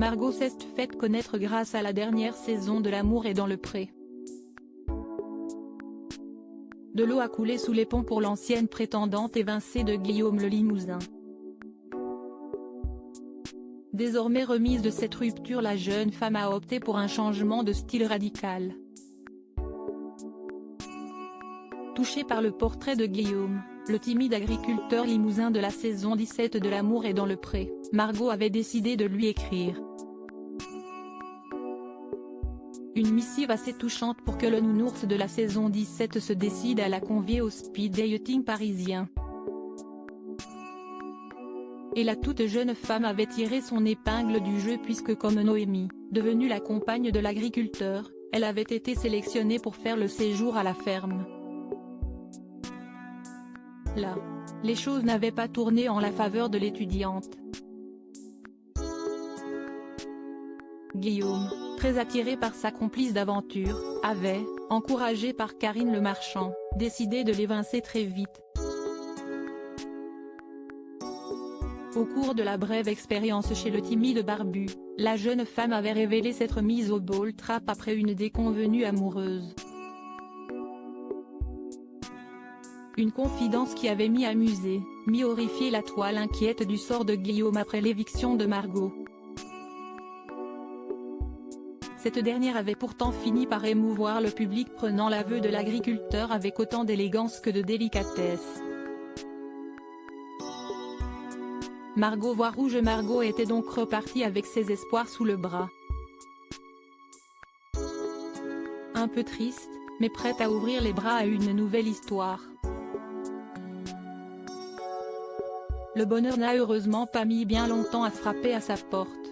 Margot s'est faite connaître grâce à la dernière saison de L'amour est dans le pré. De l'eau a coulé sous les ponts pour l'ancienne prétendante évincée de Guillaume le Limousin. Désormais remise de cette rupture, la jeune femme a opté pour un changement de style radical. Touchée par le portrait de Guillaume, le timide agriculteur limousin de la saison 17 de L'amour est dans le pré, Margot avait décidé de lui écrire une missive assez touchante pour que le nounours de la saison 17 se décide à la convier au speed dating parisien. Et la toute jeune femme avait tiré son épingle du jeu puisque, comme Noémie, devenue la compagne de l'agriculteur, elle avait été sélectionnée pour faire le séjour à la ferme. Là, les choses n'avaient pas tourné en la faveur de l'étudiante. Guillaume, très attiré par sa complice d'aventure, avait, encouragé par Karine Le Marchand, décidé de l'évincer très vite. Au cours de la brève expérience chez le timide barbu, la jeune femme avait révélé s'être mise au ball trap après une déconvenue amoureuse. Une confidence qui avait mi-amusé, mi-horrifié la toile inquiète du sort de Guillaume après l'éviction de Margot. Cette dernière avait pourtant fini par émouvoir le public, prenant l'aveu de l'agriculteur avec autant d'élégance que de délicatesse. Margot voit rouge. Margot était donc repartie avec ses espoirs sous le bras. Un peu triste, mais prête à ouvrir les bras à une nouvelle histoire. Le bonheur n'a heureusement pas mis bien longtemps à frapper à sa porte.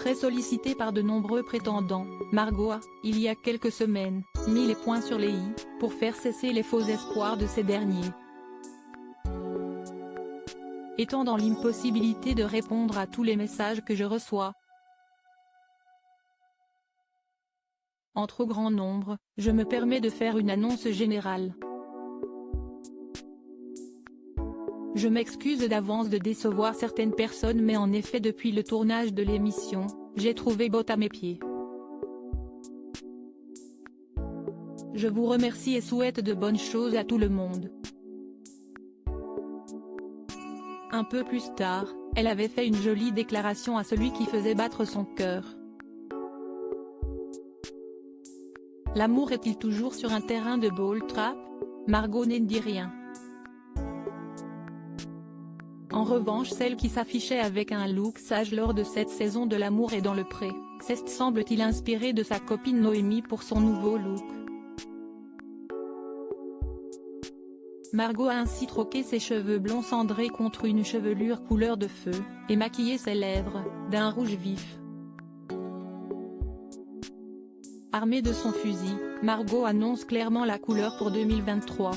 Très sollicitée par de nombreux prétendants, Margot a, il y a quelques semaines, mis les points sur les i, pour faire cesser les faux espoirs de ces derniers. Étant dans l'impossibilité de répondre à tous les messages que je reçois en trop grand nombre, je me permets de faire une annonce générale. Je m'excuse d'avance de décevoir certaines personnes, mais en effet depuis le tournage de l'émission, j'ai trouvé botte à mes pieds. Je vous remercie et souhaite de bonnes choses à tout le monde. Un peu plus tard, elle avait fait une jolie déclaration à celui qui faisait battre son cœur. L'amour est-il toujours sur un terrain de ball trap? Margot ne dit rien. En revanche, celle qui s'affichait avec un look sage lors de cette saison de L'amour est dans le pré, s'est semble-t-il inspirée de sa copine Noémie pour son nouveau look. Margot a ainsi troqué ses cheveux blonds cendrés contre une chevelure couleur de feu, et maquillé ses lèvres, d'un rouge vif. Armée de son fusil, Margot annonce clairement la couleur pour 2023.